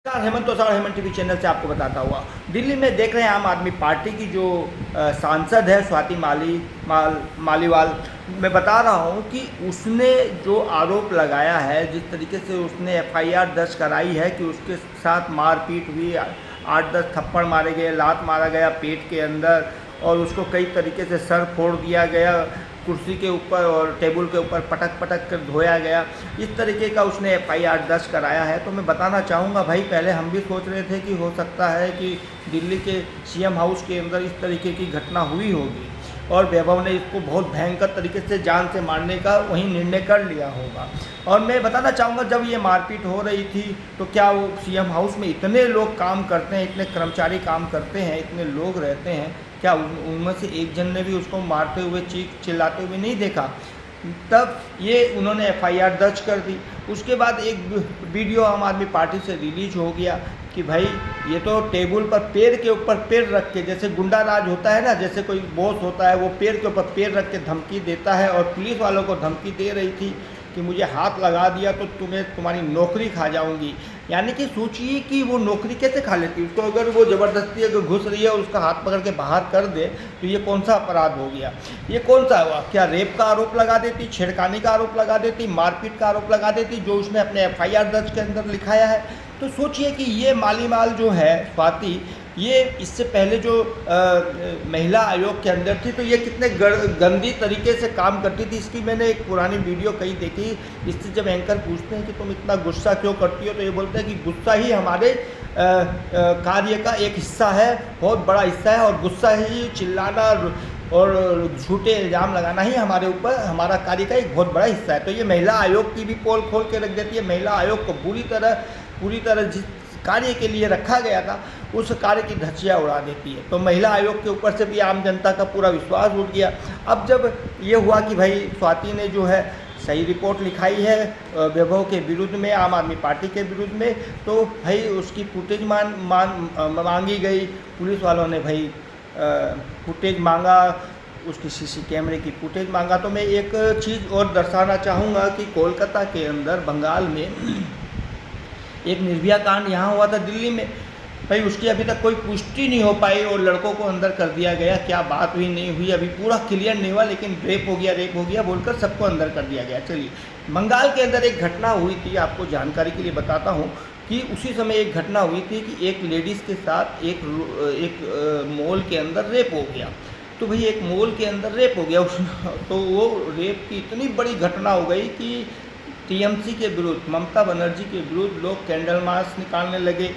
Hemant तोसाड़ Hemant TV channel से आपको बताता हुआ, दिल्ली में देख रहे हैं आम आदमी पार्टी की जो सांसद है स्वाति मालीवाल। मैं बता रहा हूं कि उसने जो आरोप लगाया है, जिस तरीके से उसने एफआईआर दर्ज कराई है कि उसके साथ मारपीट हुई, 8-10 थप्पड़ मारे गए, लात मारा गया पेट के अंदर और उसको कई तरीके से सर फोड़ दिया गया, कुर्सी के ऊपर और टेबल के ऊपर पटक पटक कर धोया गया, इस तरीके का उसने एफआईआर दर्ज कराया है। तो मैं बताना चाहूँगा भाई, पहले हम भी सोच रहे थे कि हो सकता है कि दिल्ली के सीएम हाउस के अंदर इस तरीके की घटना हुई होगी और वैभव ने इसको बहुत भयंकर तरीके से जान से मारने का वही निर्णय कर लिया होगा। और मैं बताना चाहूँगा, जब ये मारपीट हो रही थी तो क्या वो सीएम हाउस में इतने लोग काम करते हैं, इतने कर्मचारी काम करते हैं, इतने लोग रहते हैं, क्या उनमें से एक जन ने भी उसको मारते हुए चीख चिल्लाते हुए नहीं देखा? तब ये उन्होंने एफआईआर दर्ज कर दी। उसके बाद एक वीडियो आम आदमी पार्टी से रिलीज हो गया कि भाई ये तो टेबल पर पैर के ऊपर पैर रख के, जैसे गुंडा राज होता है ना, जैसे कोई बॉस होता है वो पैर के ऊपर पैर रख के धमकी देता है, और पुलिस वालों को धमकी दे रही थी कि मुझे हाथ लगा दिया तो तुम्हारी नौकरी खा जाऊंगी। यानी कि सोचिए कि वो नौकरी कैसे खा लेती, उसको अगर वो ज़बरदस्ती अगर घुस रही है और उसका हाथ पकड़ के बाहर कर दे तो ये कौन सा अपराध हो गया? ये कौन सा हुआ? क्या रेप का आरोप लगा देती, छेड़खानी का आरोप लगा देती, मारपीट का आरोप लगा देती, जो उसने अपने एफआईआर दर्ज के अंदर लिखाया है? तो सोचिए कि ये मालीवाल जो है स्वाति, ये इससे पहले जो महिला आयोग के अंदर थी तो ये कितने गंदी तरीके से काम करती थी। इसकी मैंने एक पुरानी वीडियो कई देखी। इससे जब एंकर पूछते हैं कि तुम इतना गुस्सा क्यों करती हो, तो ये बोलते हैं कि गुस्सा ही हमारे कार्य का एक हिस्सा है, बहुत बड़ा हिस्सा है, और गुस्सा ही चिल्लाना और झूठे इल्ज़ाम लगाना ही हमारे ऊपर हमारा कार्य का एक बहुत बड़ा हिस्सा है। तो ये महिला आयोग की भी पोल खोल के रख देती है। महिला आयोग को पूरी तरह जिस कार्य के लिए रखा गया था उस कार्य की धज्जियां उड़ा देती है। तो महिला आयोग के ऊपर से भी आम जनता का पूरा विश्वास उठ गया। अब जब ये हुआ कि भाई स्वाति ने जो है सही रिपोर्ट लिखाई है वैभव के विरुद्ध में, आम आदमी पार्टी के विरुद्ध में, तो भाई उसकी फुटेज मांगी गई। पुलिस वालों ने भाई फुटेज मांगा, उसकी सीसी कैमरे की फुटेज मांगा। तो मैं एक चीज़ और दर्शाना चाहूँगा कि कोलकाता के अंदर, बंगाल में एक निर्भया कांड यहाँ हुआ था दिल्ली में, भाई उसकी अभी तक कोई पुष्टि नहीं हो पाई और लड़कों को अंदर कर दिया गया। क्या बात हुई नहीं हुई अभी पूरा क्लियर नहीं हुआ, लेकिन रेप हो गया बोलकर सबको अंदर कर दिया गया। चलिए, बंगाल के अंदर एक घटना हुई थी, आपको जानकारी के लिए बताता हूँ कि उसी समय एक घटना हुई थी कि एक लेडीज़ के साथ एक मॉल के अंदर रेप हो गया। तो भाई एक मॉल के अंदर रेप हो गया तो वो रेप की इतनी बड़ी घटना हो गई कि टीएमसी के विरुद्ध, ममता बनर्जी के विरुद्ध लोग कैंडल मार्च निकालने लगे।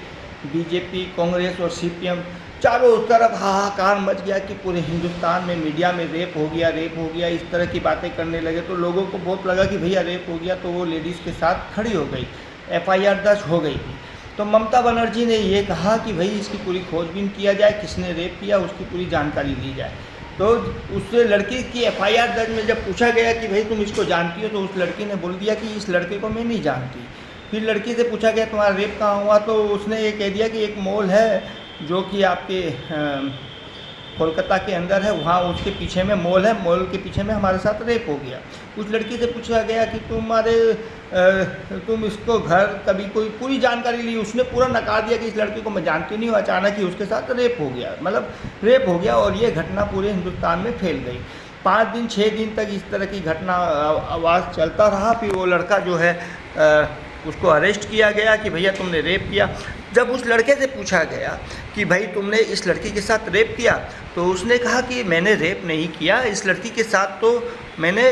बीजेपी, कांग्रेस और सीपीएम चारों तरफ हाहाकार मच गया कि पूरे हिंदुस्तान में मीडिया में रेप हो गया, इस तरह की बातें करने लगे। तो लोगों को बहुत लगा कि भैया रेप हो गया, तो वो लेडीज़ के साथ खड़ी हो गई, एफआईआर दर्ज हो गई थी। तो ममता बनर्जी ने ये कहा कि भाई इसकी पूरी खोजबीन किया जाए, किसने रेप किया उसकी पूरी जानकारी ली जाए। तो उस लड़की की एफआईआर दर्ज में जब पूछा गया कि भाई तुम इसको जानती हो, तो उस लड़की ने बोल दिया कि इस लड़के को मैं नहीं जानती। फिर लड़की से पूछा गया तुम्हारा रेप कहाँ हुआ, तो उसने ये कह दिया कि एक मॉल है जो कि आपके कोलकाता के अंदर है, वहाँ उसके पीछे में मॉल है, मॉल के पीछे में हमारे साथ रेप हो गया। उस लड़की से पूछा गया कि तुम इसको घर कभी कोई पूरी जानकारी ली, उसने पूरा नकार दिया कि इस लड़की को मैं जानती नहीं हूँ, अचानक ही उसके साथ रेप हो गया, मतलब रेप हो गया। और ये घटना पूरे हिंदुस्तान में फैल गई। 5 दिन 6 दिन तक इस तरह की घटना आवाज़ चलता रहा। फिर वो लड़का जो है उसको अरेस्ट किया गया कि भैया तुमने रेप किया। जब उस लड़के से पूछा गया कि भाई तुमने इस लड़की के साथ रेप किया, तो उसने कहा कि मैंने रेप नहीं किया, इस लड़की के साथ तो मैंने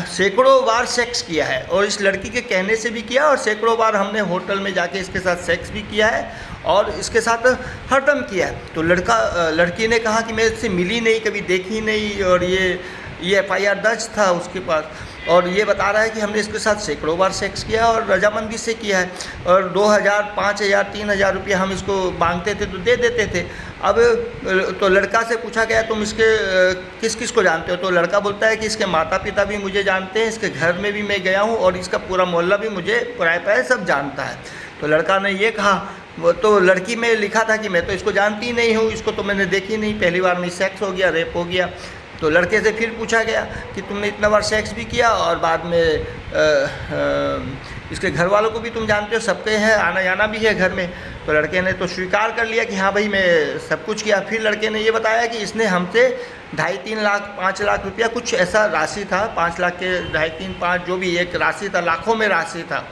सैकड़ों बार सेक्स किया है, और इस लड़की के कहने से भी किया, और सैकड़ों बार हमने होटल में जाके इसके साथ सेक्स भी किया है और इसके साथ हरदम किया है। तो लड़की ने कहा कि मैं इससे मिली नहीं, कभी देखी नहीं, और ये एफआईआर दर्ज था उसके पास, और ये बता रहा है कि हमने इसके साथ सैकड़ों बार सेक्स किया और रजामंदी से किया है, और 2000, 5000, 3000 रुपये हम इसको मांगते थे तो दे देते थे। अब तो लड़का से पूछा गया तुम इसके किस किस को जानते हो, तो लड़का बोलता है कि इसके माता पिता भी मुझे जानते हैं, इसके घर में भी मैं गया हूँ, और इसका पूरा मोहल्ला भी मुझे प्राय सब जानता है। तो लड़का ने ये कहा, तो लड़की में लिखा था कि मैं तो इसको जानती ही नहीं हूँ, इसको तो मैंने देखी नहीं, पहली बार में सेक्स हो गया, रेप हो गया। तो लड़के से फिर पूछा गया कि तुमने इतना बार सेक्स भी किया और बाद में इसके घर वालों को भी तुम जानते हो, सबके हैं, आना जाना भी है घर में। तो लड़के ने तो स्वीकार कर लिया कि हाँ भाई मैं सब कुछ किया। फिर लड़के ने ये बताया कि इसने हमसे 2.5-3 लाख 5 लाख रुपया कुछ ऐसा राशि था, 5 लाख के 2.5-3-5 जो भी एक राशि था, लाखों में राशि था,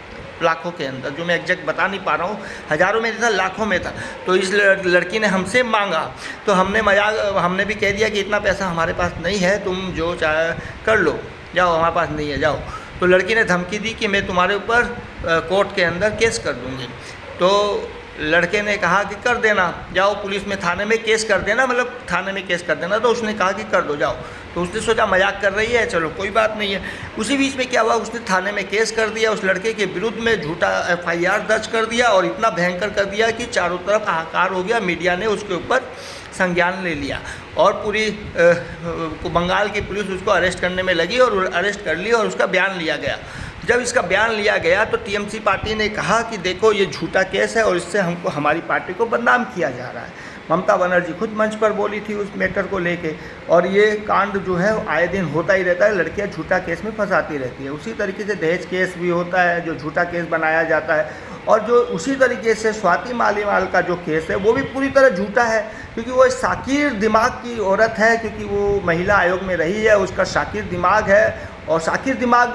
लाखों के अंदर, जो मैं एग्जैक्ट बता नहीं पा रहा हूँ, हज़ारों में था, लाखों में था। तो इस लड़की ने हमसे मांगा, तो हमने भी कह दिया कि इतना पैसा हमारे पास नहीं है, तुम जो चाहे कर लो, जाओ, हमारे पास नहीं है, जाओ। तो लड़की ने धमकी दी कि मैं तुम्हारे ऊपर कोर्ट के अंदर केस कर दूँगी। तो लड़के ने कहा कि कर देना, जाओ पुलिस में, थाने में केस कर देना, मतलब थाने में केस कर देना। तो उसने कहा कि कर दो, जाओ। तो उसने सोचा मजाक कर रही है, चलो कोई बात नहीं है। उसी बीच में क्या हुआ, उसने थाने में केस कर दिया, उस लड़के के विरुद्ध में झूठा FIR दर्ज कर दिया और इतना भयंकर कर दिया कि चारों तरफ हाहाकार हो गया। मीडिया ने उसके ऊपर संज्ञान ले लिया और पूरी बंगाल की पुलिस उसको अरेस्ट करने में लगी और अरेस्ट कर ली और उसका बयान लिया गया। जब इसका बयान लिया गया तो TMC पार्टी ने कहा कि देखो ये झूठा केस है और इससे हमको, हमारी पार्टी को बदनाम किया जा रहा है। ममता बनर्जी खुद मंच पर बोली थी उस मैटर को लेके, और ये कांड जो है आए दिन होता ही रहता है, लड़कियां झूठा केस में फंसाती रहती है। उसी तरीके से दहेज केस भी होता है जो झूठा केस बनाया जाता है, और जो उसी तरीके से स्वाति मालीवाल का जो केस है वो भी पूरी तरह झूठा है, क्योंकि वो शाकिर दिमाग की औरत है, क्योंकि वो महिला आयोग में रही है, उसका शाकिर दिमाग है। और शाकिर दिमाग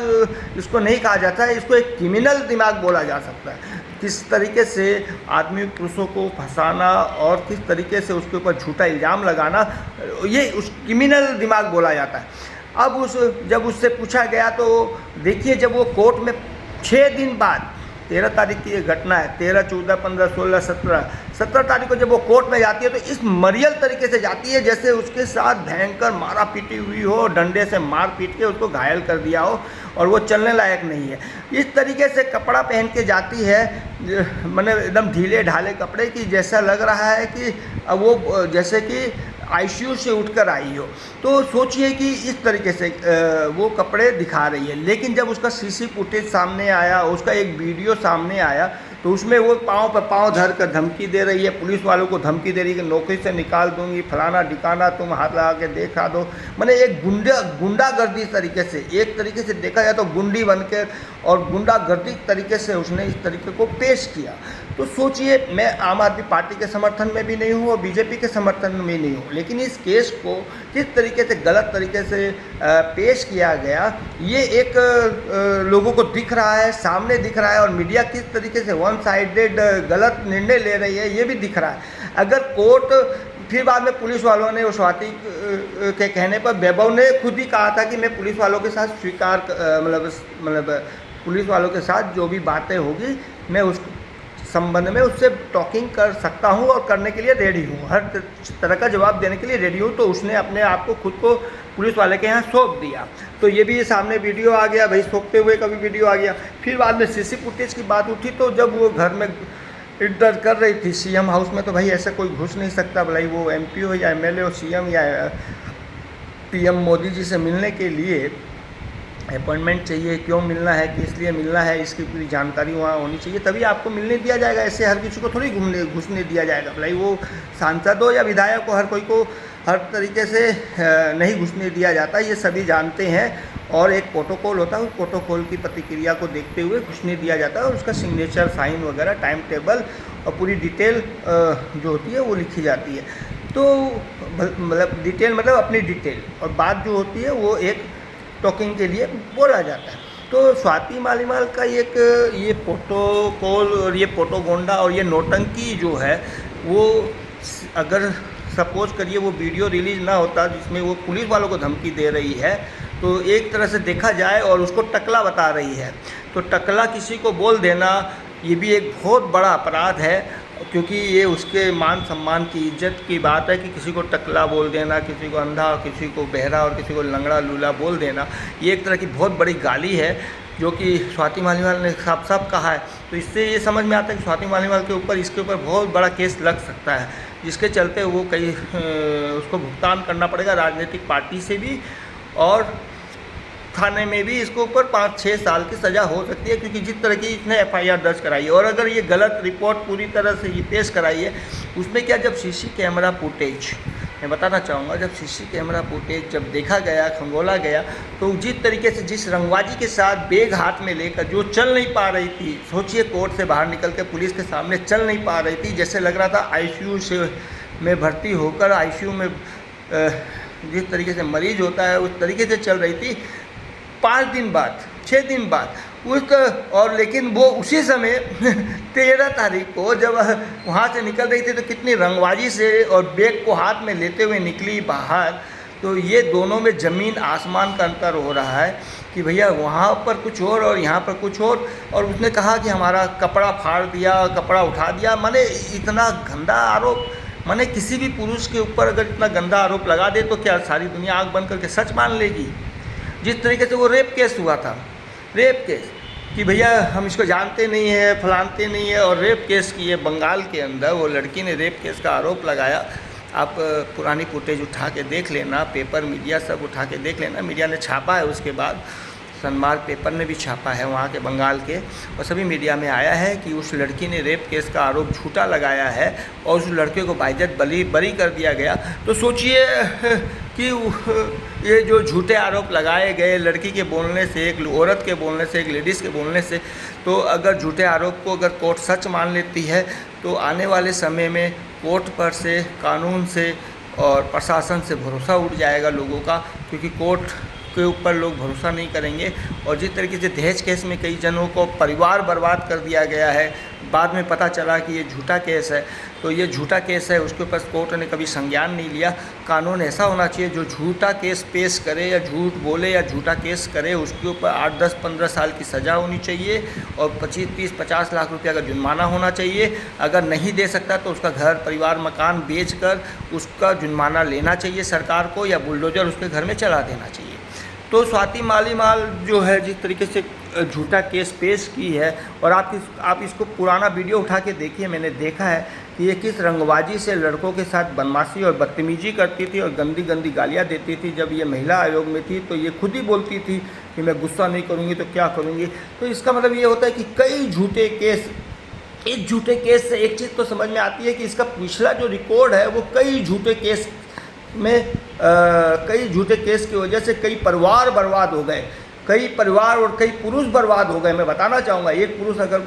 इसको नहीं कहा जाता है, इसको एक क्रिमिनल दिमाग बोला जा सकता है। किस तरीके से आदमी पुरुषों को फंसाना और किस तरीके से उसके ऊपर झूठा इल्ज़ाम लगाना, ये उस क्रिमिनल दिमाग बोला जाता है। अब जब उससे पूछा गया तो देखिए, जब वो कोर्ट में 6 दिन बाद, 13 तारीख की ये घटना है, 13, 14, 15, 16, 17 तारीख को जब वो कोर्ट में जाती है तो इस मरियल तरीके से जाती है जैसे उसके साथ भयंकर मारा पीटी हुई हो, डंडे से मार पीट के उसको घायल कर दिया हो और वो चलने लायक नहीं है। इस तरीके से कपड़ा पहन के जाती है, मतलब एकदम ढीले ढाले कपड़े की, जैसा लग रहा है कि वो जैसे कि ICU से उठकर आई हो। तो सोचिए कि इस तरीके से वो कपड़े दिखा रही है। लेकिन जब उसका CC फुटेज सामने आया, उसका एक वीडियो सामने आया, तो उसमें वो पाँव पर पाँव धर कर धमकी दे रही है, पुलिस वालों को धमकी दे रही है कि नौकरी से निकाल दूंगी, फलाना ठिकाना, तुम हाथ लगा के देखा दो। मैंने एक गुंडागर्दी तरीके से, एक तरीके से देखा जाए तो गुंडी बनकर और गुंडागर्दी तरीके से उसने इस तरीके को पेश किया। तो सोचिए, मैं आम आदमी पार्टी के समर्थन में भी नहीं हूँ और BJP के समर्थन में भी नहीं हूँ, लेकिन इस केस को किस तरीके से गलत तरीके से पेश किया गया, ये एक लोगों को दिख रहा है, सामने दिख रहा है, और मीडिया किस तरीके से वन साइडेड गलत निर्णय ले रही है ये भी दिख रहा है। अगर कोर्ट, फिर बाद में पुलिस वालों ने, स्वाति के कहने पर वैभव ने खुद ही कहा था कि मैं पुलिस वालों के साथ मतलब पुलिस वालों के साथ जो भी बातें होगी मैं उस संबंध में उससे टॉकिंग कर सकता हूं और करने के लिए रेडी हूं, हर तरह का जवाब देने के लिए रेडी हूं। तो उसने अपने आप को खुद को पुलिस वाले के यहाँ सौंप दिया। तो ये भी सामने वीडियो आ गया, भाई सौंपते हुए का भी वीडियो आ गया। फिर बाद में CC फुटेज की बात उठी, तो जब वो घर में इंटर कर रही थी CM हाउस में, तो भाई ऐसा कोई घुस नहीं सकता, भलाई वो MP हो या MLA हो, CM या PM मोदी जी से मिलने के लिए अपॉइंटमेंट चाहिए, क्यों मिलना है, किस लिए मिलना है, इसकी पूरी जानकारी वहाँ होनी चाहिए, तभी आपको मिलने दिया जाएगा। ऐसे हर किसी को थोड़ी घुसने दिया जाएगा, भलाई वो सांसद हो या विधायक हो, हर कोई को हर तरीके से नहीं घुसने दिया जाता, ये सभी जानते हैं। और एक प्रोटोकॉल होता है, उस प्रोटोकॉल की प्रतिक्रिया को देखते हुए घुसने दिया जाता है और उसका सिग्नेचर, साइन वगैरह, टाइम टेबल और पूरी डिटेल जो होती है वो लिखी जाती है। तो मतलब डिटेल मतलब अपनी डिटेल, और बात जो होती है वो एक टॉकिंग के लिए बोला जाता है। तो स्वाति मालीवाल का एक ये प्रोटोकॉल और ये प्रोटोगोंडा और ये नौटंकी जो है, वो अगर सपोज करिए वो वीडियो रिलीज़ ना होता जिसमें वो पुलिस वालों को धमकी दे रही है, तो एक तरह से देखा जाए और उसको टकला बता रही है, तो टकला किसी को बोल देना ये भी एक बहुत बड़ा अपराध है, क्योंकि ये उसके मान सम्मान की, इज्जत की बात है कि किसी को टकला बोल देना, किसी को अंधा, किसी को बहरा और किसी को लंगड़ा लूला बोल देना, ये एक तरह की बहुत बड़ी गाली है जो कि स्वाति मालीवाल ने साफ साफ कहा है। तो इससे ये समझ में आता है कि स्वाति मालीवाल के ऊपर, इसके ऊपर बहुत बड़ा केस लग सकता है, जिसके चलते वो उसको भुगतान करना पड़ेगा राजनीतिक पार्टी से भी, और थाने में भी इसके ऊपर 5-6 साल की सज़ा हो सकती है, क्योंकि जिस तरह की इसने FIR दर्ज कराई है। और अगर ये गलत रिपोर्ट पूरी तरह से ये पेश कराई है, उसमें क्या, जब CC कैमरा फुटेज मैं बताना चाहूँगा, जब सीसी कैमरा फुटेज जब देखा गया, खंगोला गया, तो जिस तरीके से, जिस रंगबाजी के साथ बैग हाथ में लेकर जो चल नहीं पा रही थी, सोचिए कोर्ट से बाहर निकल के पुलिस के सामने चल नहीं पा रही थी, जैसे लग रहा था आईसीयू से में भर्ती होकर आईसीयू में जिस तरीके से मरीज होता है उस तरीके से चल रही थी। 5 दिन बाद, 6 दिन बाद उस, और लेकिन वो उसी समय 13 तारीख को जब वहाँ से निकल रही थी तो कितनी रंगबाजी से और बैग को हाथ में लेते हुए निकली बाहर। तो ये दोनों में ज़मीन आसमान का अंतर हो रहा है कि भैया वहाँ पर कुछ और यहाँ पर कुछ और उसने कहा कि हमारा कपड़ा फाड़ दिया, कपड़ा उठा दिया। माने इतना गंदा आरोप, माने किसी भी पुरुष के ऊपर अगर इतना गंदा आरोप लगा दे तो क्या सारी दुनिया आँख बंद करके सच मान लेगी? जिस तरीके से वो रेप केस हुआ था, रेप केस कि भैया हम इसको जानते नहीं है, फलानते नहीं है, और रेप केस की है बंगाल के अंदर, वो लड़की ने रेप केस का आरोप लगाया। आप पुरानी फुटेज उठा के देख लेना, पेपर मीडिया सब उठा के देख लेना, मीडिया ने छापा है, उसके बाद सनमार्ग पेपर ने भी छापा है वहाँ के बंगाल के, और सभी मीडिया में आया है कि उस लड़की ने रेप केस का आरोप झूठा लगाया है और उस लड़के को बाइज्जत बरी कर दिया गया। तो सोचिए कि ये जो झूठे आरोप लगाए गए लड़की के बोलने से, एक औरत के बोलने से, एक लेडीज़ के बोलने से, तो अगर झूठे आरोप को अगर कोर्ट सच मान लेती है तो आने वाले समय में कोर्ट पर से, कानून से और प्रशासन से भरोसा उठ जाएगा लोगों का, क्योंकि कोर्ट के ऊपर लोग भरोसा नहीं करेंगे। और जिस तरीके से दहेज केस में कई जनों को परिवार बर्बाद कर दिया गया है, बाद में पता चला कि ये झूठा केस है, तो ये झूठा केस है, उसके ऊपर कोर्ट ने कभी संज्ञान नहीं लिया। कानून ऐसा होना चाहिए जो झूठा केस पेश करे या झूठ बोले या झूठा केस करे उसके ऊपर 8, 10, 15 साल की सज़ा होनी चाहिए और 25, 30, 50 लाख रुपया का जुर्माना होना चाहिए। अगर नहीं दे सकता तो उसका घर परिवार मकान बेचकर उसका जुर्माना लेना चाहिए सरकार को, या बुलडोजर उसके घर में चला देना चाहिए। तो स्वाति मालीवाल जो है जिस तरीके से झूठा केस पेश की है, और आप इसको पुराना वीडियो उठा के देखिए, मैंने देखा है कि ये किस रंगबाजी से लड़कों के साथ बदमाशी और बदतमीजी करती थी और गंदी गंदी गालियाँ देती थी। जब ये महिला आयोग में थी तो ये खुद ही बोलती थी कि मैं गुस्सा नहीं करूँगी तो क्या करूँगी। तो इसका मतलब ये होता है कि कई झूठे केस, एक झूठे केस से एक चीज़ तो समझ में आती है कि इसका पिछला जो रिकॉर्ड है वो कई झूठे केस में कई झूठे केस की वजह से कई परिवार बर्बाद हो गए, कई परिवार और कई पुरुष बर्बाद हो गए। मैं बताना चाहूँगा, एक पुरुष अगर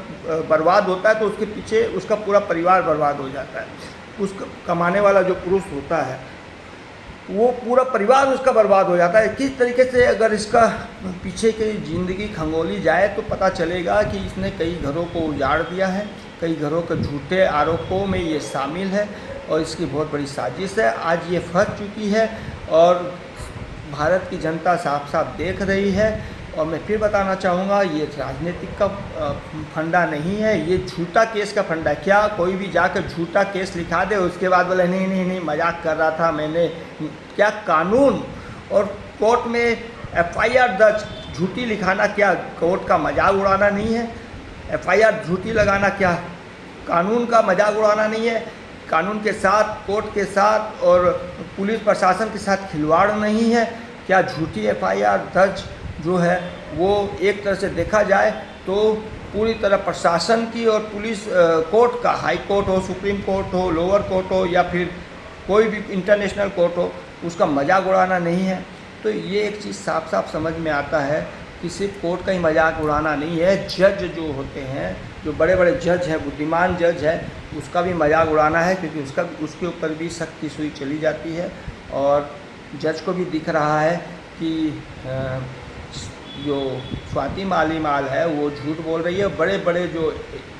बर्बाद होता है तो उसके पीछे उसका पूरा परिवार बर्बाद हो जाता है। उसका कमाने वाला जो पुरुष होता है वो पूरा परिवार उसका बर्बाद हो जाता है। किस तरीके से अगर इसका पीछे की ज़िंदगी खंगोली जाए तो पता चलेगा कि इसने कई घरों को उजाड़ दिया है, कई घरों के झूठे आरोपों में ये शामिल है और इसकी बहुत बड़ी साजिश है। आज ये फंस चुकी है और भारत की जनता साफ साफ देख रही है। और मैं फिर बताना चाहूँगा, ये राजनीतिक का फंडा नहीं है, ये झूठा केस का फंडा है। क्या कोई भी जाकर झूठा केस लिखा दे उसके बाद बोले नहीं नहीं नहीं मजाक कर रहा था मैंने? क्या कानून और कोर्ट में FIR दर्ज झूठी लिखाना क्या कोर्ट का मजाक उड़ाना नहीं है? FIR झूठी लगाना क्या कानून का मजाक उड़ाना नहीं है? कानून के साथ, कोर्ट के साथ और पुलिस प्रशासन के साथ खिलवाड़ नहीं है? क्या झूठी FIR दर्ज जो है वो एक तरह से देखा जाए तो पूरी तरह प्रशासन की और पुलिस कोर्ट का, हाई कोर्ट हो, सुप्रीम कोर्ट हो, लोअर कोर्ट हो या फिर कोई भी इंटरनेशनल कोर्ट हो, उसका मजाक उड़ाना नहीं है। तो ये एक चीज़ साफ साफ समझ में आता है कि सिर्फ कोर्ट का ही मजाक उड़ाना नहीं है, जज जो होते हैं, जो बड़े बड़े जज हैं, बुद्धिमान जज है, उसका भी मजाक उड़ाना है, क्योंकि उसके ऊपर भी सख्त की सुई चली जाती है। और जज को भी दिख रहा है कि जो स्वाति मालीवाल है वो झूठ बोल रही है। बड़े बड़े जो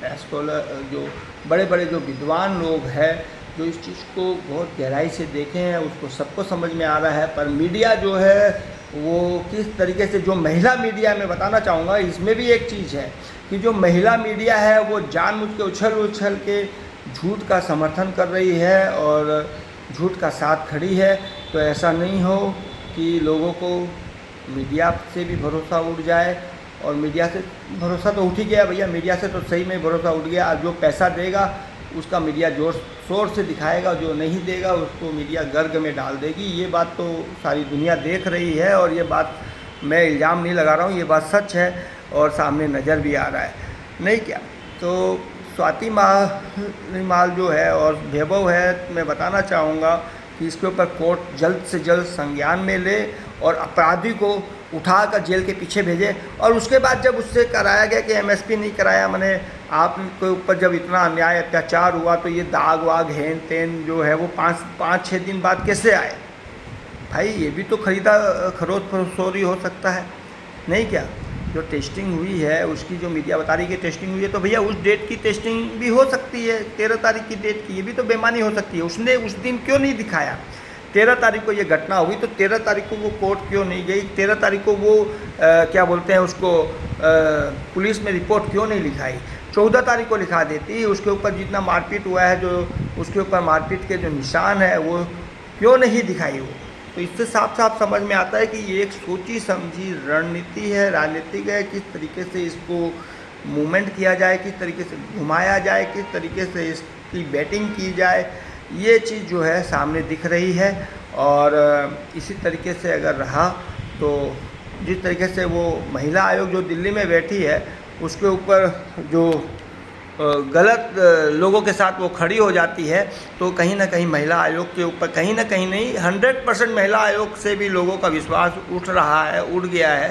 एस्ट्रोलर, जो बड़े बड़े जो विद्वान लोग हैं जो इस चीज़ को बहुत गहराई से देखे हैं, उसको सबको समझ में आ रहा है। पर मीडिया जो है वो किस तरीके से, जो महिला मीडिया में बताना चाहूँगा, इसमें भी एक चीज़ है कि जो महिला मीडिया है वो जानबूझ के उछल के झूठ का समर्थन कर रही है और झूठ का साथ खड़ी है। तो ऐसा नहीं हो कि लोगों को मीडिया से भी भरोसा उठ जाए। और मीडिया से भरोसा तो उठ ही गया भैया, मीडिया से तो सही में भरोसा उठ गया। जो पैसा देगा उसका मीडिया जोर शोर से दिखाएगा, जो नहीं देगा उसको मीडिया गर्ग में डाल देगी। ये बात तो सारी दुनिया देख रही है और ये बात मैं इल्ज़ाम नहीं लगा रहा हूँ, ये बात सच है और सामने नज़र भी आ रहा है। नहीं क्या? तो स्वाति मालीवाल जो है और वैभव है, मैं बताना चाहूँगा कि इसके ऊपर कोर्ट जल्द से जल्द संज्ञान में ले और अपराधी को उठाकर जेल के पीछे भेजे। और उसके बाद जब उससे कराया गया कि एमएसपी नहीं कराया, मैंने आपके ऊपर जब इतना अन्याय अत्याचार हुआ तो ये दाग वाग हेन तेन जो है वो 5-6 दिन बाद कैसे आए? भाई ये भी तो खरीदा खरोच फरोरी हो सकता है, नहीं क्या? जो टेस्टिंग हुई है उसकी जो मीडिया बता रही है कि टेस्टिंग हुई है, तो भैया उस डेट की टेस्टिंग भी हो सकती है, 13 तारीख की डेट की, ये भी तो बेईमानी हो सकती है। उसने उस दिन क्यों नहीं दिखाया? 13 तारीख को ये घटना हुई तो 13 तारीख को वो कोर्ट क्यों नहीं गई? 13 तारीख को वो क्या बोलते हैं उसको, पुलिस में रिपोर्ट क्यों नहीं लिखाई? 14 तारीख को लिखा देती, उसके ऊपर जितना मारपीट हुआ है, जो उसके ऊपर मारपीट के जो निशान है वो क्यों नहीं दिखाई वो? तो इससे साफ साफ समझ में आता है कि ये एक सोची समझी रणनीति है, राजनीतिक है। किस तरीके से इसको मूवमेंट किया जाए, किस तरीके से घुमाया जाए, किस तरीके से इसकी बैटिंग की जाए, ये चीज़ जो है सामने दिख रही है। और इसी तरीके से अगर रहा तो जिस तरीके से वो महिला आयोग जो दिल्ली में बैठी है उसके ऊपर जो गलत लोगों के साथ वो खड़ी हो जाती है, तो कहीं ना कहीं महिला आयोग के ऊपर कहीं ना कहीं नहीं 100% महिला आयोग से भी लोगों का विश्वास उठ रहा है, उड़ गया है।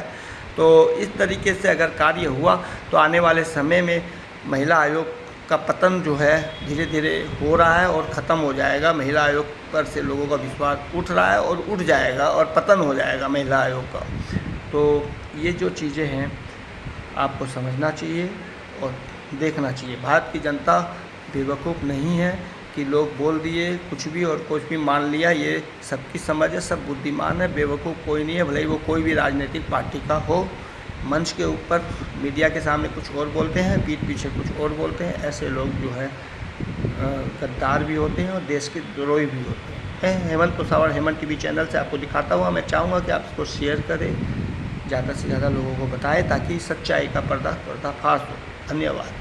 तो इस तरीके से अगर कार्य हुआ तो आने वाले समय में महिला आयोग का पतन जो है धीरे धीरे हो रहा है और ख़त्म हो जाएगा। महिला आयोग पर से लोगों का विश्वास उठ रहा है और उठ जाएगा और पतन हो जाएगा महिला आयोग का। तो ये जो चीज़ें हैं आपको समझना चाहिए और देखना चाहिए। भारत की जनता बेवकूफ़ नहीं है कि लोग बोल दिए कुछ भी और कुछ भी मान लिया, ये सबकी समझ है, सब बुद्धिमान है, बेवकूफ़ कोई नहीं है। भले ही वो कोई भी राजनीतिक पार्टी का हो। मंच के ऊपर मीडिया के सामने कुछ और बोलते हैं, पीठ पीछे कुछ और बोलते हैं। ऐसे लोग जो है गद्दार भी होते हैं और देश के द्रोही भी होते हैं। हेमंत कुशवाहा हेमंत टीवी चैनल से आपको दिखाता हुआ मैं चाहूँगा कि आप इसको शेयर करें, ज़्यादा से ज़्यादा लोगों को बताएं ताकि सच्चाई का पर्दाफाश हो। धन्यवाद।